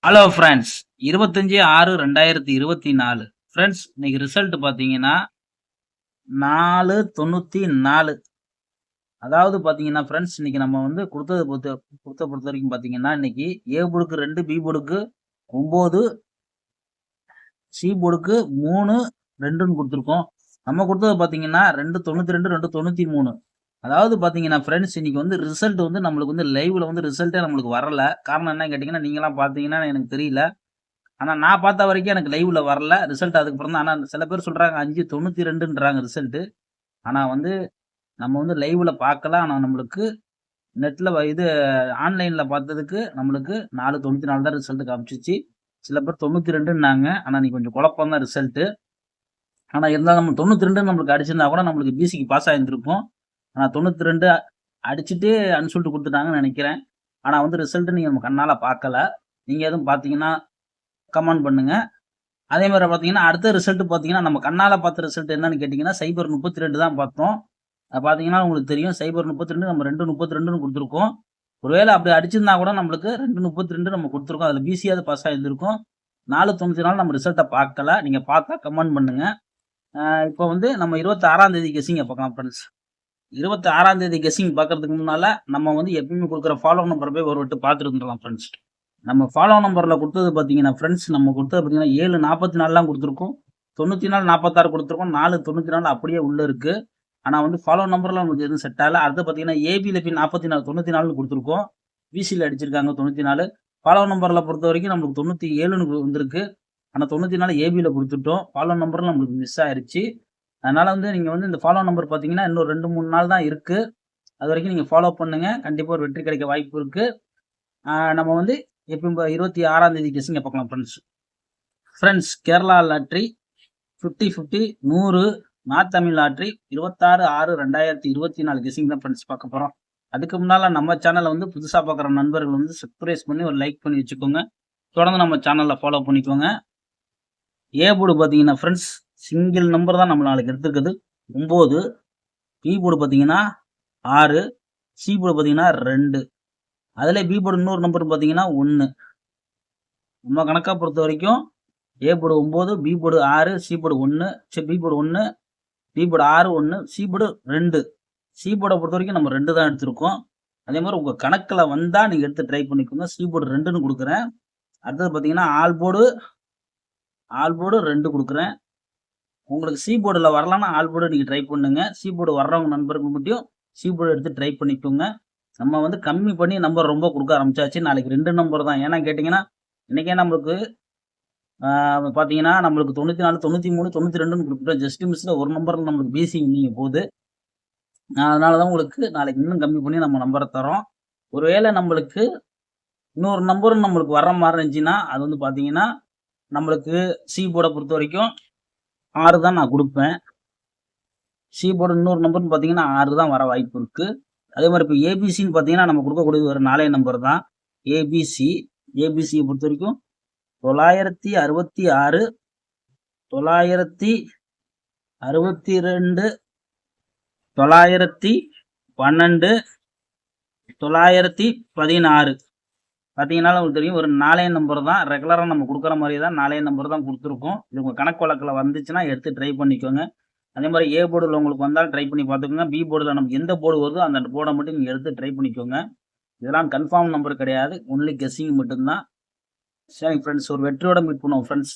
Hello friends 25/6/2024 friends இன்னைக்கு result பார்த்தீங்கன்னா 494. அதாவது பார்த்தீங்கன்னா ஃப்ரெண்ட்ஸ் இன்னைக்கு நம்ம வந்து பொறுத்த வரைக்கும் பார்த்தீங்கன்னா இன்னைக்கு ஏ போர்டுக்கு 2, பி போர்டுக்கு 9, சி போர்டுக்கு 3, 2ன்னு கொடுத்துருக்கோம். நம்ம கொடுத்தது பார்த்தீங்கன்னா 292, 293. அதாவது பார்த்தீங்கன்னா ஃப்ரெண்ட்ஸ் இன்னைக்கு வந்து ரிசல்ட் வந்து நம்மளுக்கு வந்து லைவ்ல வந்து ரிசல்ட்டே நம்மளுக்கு வரல. காரணம் என்ன கேட்டீங்கன்னா நீங்களாம் பார்த்தீங்கன்னா எனக்கு தெரியல. ஆனா நான் பார்த்த வரைக்கும் எனக்கு லைவ்ல வரல. ரிசல்ட் அதுக்கப்புறம் தான். ஆனா சில பேர் சொல்றாங்க 592ன்றாங்க ரிசல்ட். ஆனா வந்து நம்ம வந்து லைவ்ல பார்க்கல. ஆனா நம்மளுக்கு நெட்ல இது ஆன்லைன்ல பார்த்ததுக்கு நம்மளுக்கு 494 தான் ரிசல்ட் காமிச்சுச்சு. சில பேர் 92ன்னாங்க. ஆனா இன்னைக்கு கொஞ்சம் குழப்பம் தான் ரிசல்ட். ஆனா இருந்தாலும் நம்ம 92 நம்மளுக்கு அடிச்சிருந்தா கூட நம்மளுக்கு பிசிக்கு பாஸ் ஆயிருந்திருக்கும். ஆனா 92 அடிச்சுட்டு அன்சோல்ட் குடுத்துட்டாங்கன்னு நெனைக்கிறேன். ஆனா வந்து ரிசல்ட் நீங்க நம்ம கண்ணால பார்க்கல. நீங்க எதுவும் பார்த்தீங்கன்னா கமெண்ட் பண்ணுங்க. அதே மாரி பார்த்தீங்கன்னா, அடுத்த ரிசல்ட் பார்த்தீங்கன்னா, நம்ம கண்ணால பார்த்த ரிசல்ட் என்னன்னு கேட்டீங்கன்னா, சைபர் 32 தான் பார்த்தோம். பார்த்தீங்கன்னா உங்களுக்கு தெரியும். சைபர் 32 நம்ம 232ன்னு குடுத்துருக்கோம். ஒருவேள அப்படி அடிச்சிருந்தா கூட நம்மளுக்கு 232 நம்ம குடுத்துருக்கோம். அதுல பிசியாவது பாஸ் ஆயிருந்திருக்கும். 494 நம்ம ரிசல்ட்ட பார்க்கல. நீங்க பார்த்தா கமெண்ட் பண்ணுங்க. இப்போ வந்து நம்ம 26ஆம் தேதி கெஸ்ஸிங்க பார்க்கலாம் ஃப்ரெண்ட்ஸ். 26ஆம் தேதி கெஸ்ஸிங் பார்க்கறதுக்கு முன்னால, நம்ம வந்து எப்பயுமே குடுக்குற ஃபாலோ நம்பர போய் ஒரு வட்டு பார்த்துட்டு வந்துரலாம் ஃப்ரெண்ட்ஸ். நம்ம ஃபாலோ நம்பர்ல குடுத்தது பார்த்தீங்கன்னா, ஃப்ரெண்ட்ஸ் நம்ம குடுத்தது பார்த்தீங்கன்னா 7:44லாம் குடுத்துருக்கோம். 94, 46 குடுத்துருக்கோம். 4:94 அப்படியே உள்ள இருக்கு. ஆனா வந்து ஃபாலோ நம்பர்ல நமக்கு எதுவும் செட் ஆகல. அடுத்து பார்த்தீங்கன்னா, ஏபில போய் 44, 94ன்னு குடுத்துருக்கோம். பிசில அடிச்சிருக்காங்க 94. ஃபாலோ நம்பர்ல பொறுத்தவரைக்கும் நம்மளுக்கு 97ன்னு வந்திருக்கு. ஆனா 94 ஏபில குடுத்துட்டோம். ஃபாலோ நம்பர்ல நம்மளுக்கு மிஸ் ஆயிருச்சு. அதனால வந்து நீங்க வந்து இந்த ஃபாலோ நம்பர் பார்த்தீங்கன்னா, இன்னும் 2, 3 நாள் தான் இருக்கு. அதுவரைக்கும் நீங்க ஃபாலோ பண்ணுங்க. கண்டிப்பா ஒரு வெற்றி கிடைக்க வாய்ப்பு இருக்கு. நம்ம வந்து எப்பயும் 26ஆம் தேதி கெஸ்ஸிங்க பார்க்கலாம் friends. Friends Kerala lottery 50, 50, 100, north Tamil lottery 26/6/2024 guessing தான் ஃப்ரெண்ட்ஸ் பார்க்க போறோம். அதுக்கு முன்னால நம்ம சேனலை வந்து புதுசா பார்க்குற நண்பர்கள் வந்து சப்ஸ்கிரைப் பண்ணி ஒரு லைக் பண்ணி வச்சுக்கோங்க. தொடர்ந்து நம்ம சேனல்ல ஃபாலோ பண்ணிக்கோங்க. ஏ போர்டு பார்த்தீங்கன்னா ஃப்ரெண்ட்ஸ் சிங்கிள் நம்பர் தான் நம்ம நாளைக்கு எடுத்துருக்குது 9, பி போர்டு பார்த்தீங்கன்னா 6, சி போர்டு பார்த்தீங்கன்னா 2. அதுல பி போர்டு இன்னொரு நம்பர் பார்த்தீங்கன்னா 1. நம்ம கணக்கா பொறுத்த வரைக்கும் A board 9, B board 6, C board 1, B board 1, B board 6, 1, C board 2. C போர்டை பொறுத்த வரைக்கும் நம்ம 2 தான் எடுத்திருக்கோம். அதே மாதிரி உங்க கணக்குல வந்தா நீங்க எடுத்து ட்ரை பண்ணிக்கோங்க. சி போர்டு 2ன்னு கொடுக்குறேன். அடுத்தது பார்த்தீங்கன்னா ஆல் போர்டு 2 கொடுக்குறேன். உங்களுக்கு சி போர்டுல வரலன்னா ஆல் போர்டு நீங்க ட்ரை பண்ணுங்க. சி போர்டு வர்றவங்க நண்பர்கள் மட்டும் சி போர்டு எடுத்து ட்ரை பண்ணிக்கோங்க. நம்ம வந்து கம்மி பண்ணி நம்பர் ரொம்ப கொடுக்க ஆரம்பிச்சாச்சு. நாளைக்கு 2 நம்பர் தான். ஏன்னா கேட்டீங்கன்னா இன்னைக்கே நம்மளுக்கு பார்த்தீங்கன்னா, நம்மளுக்கு 94, 93, 92ன்னு குடுத்துட்டோம். ஜஸ்ட் மிஸ்ல ஒரு நம்பர்ல நம்மளுக்கு பிசி நீங்க போகுது. அதனால தான் உங்களுக்கு நாளைக்கு இன்னும் கம்மி பண்ணி நம்ம நம்பர தர்றோம். ஒருவேளை நம்மளுக்கு இன்னொரு நம்பரும் நம்மளுக்கு வர்ற மாரி இருந்துச்சுன்னா, அது வந்து பார்த்தீங்கன்னா, நம்மளுக்கு சி போர்ட பொறுத்தவரைக்கும் 6 தான் நான் குடுப்பேன். சி போர்டு இன்னொரு நம்பர்ன்னு பார்த்தீங்கன்னா, 6 தான் வர வாய்ப்பு இருக்கு. அதே மாரி இப்ப ஏபிசின்னு பார்த்தீங்கன்னா, நம்ம குடுக்கக்கூடியது ஒரு 4 நம்பர் தான். ஏபிசிய பொறுத்தவரைக்கும் 966, 962, 912, 916 பார்த்தீங்கன்னா உங்களுக்கு தெரியும். ஒரு 4 நம்பர் தான். ரெகுலரா நம்ம குடுக்குற மாரியே தான் 4 நம்பர் தான் குடுத்துருக்கோம். இது உங்க கணக்கு வழக்குல வந்துச்சுன்னா எடுத்து ட்ரை பண்ணிக்கோங்க. அதே மாரி ஏ போர்டுல உங்களுக்கு வந்தாலும் ட்ரை பண்ணி பார்த்துக்கோங்க. பி போர்டுல நமக்கு எந்த போர்டு வருதோ அந்த போர்ட மட்டும் நீங்க எடுத்து ட்ரை பண்ணிக்கோங்க. இதெல்லாம் கன்ஃபார்ம் நம்பர் கிடையாது. ஒன்லி கெஸ்ஸிங் மட்டும் தான். சரி ஃப்ரெண்ட்ஸ், ஒரு வெற்றியோட மீட் பண்ணுவோம் ஃப்ரெண்ட்ஸ்.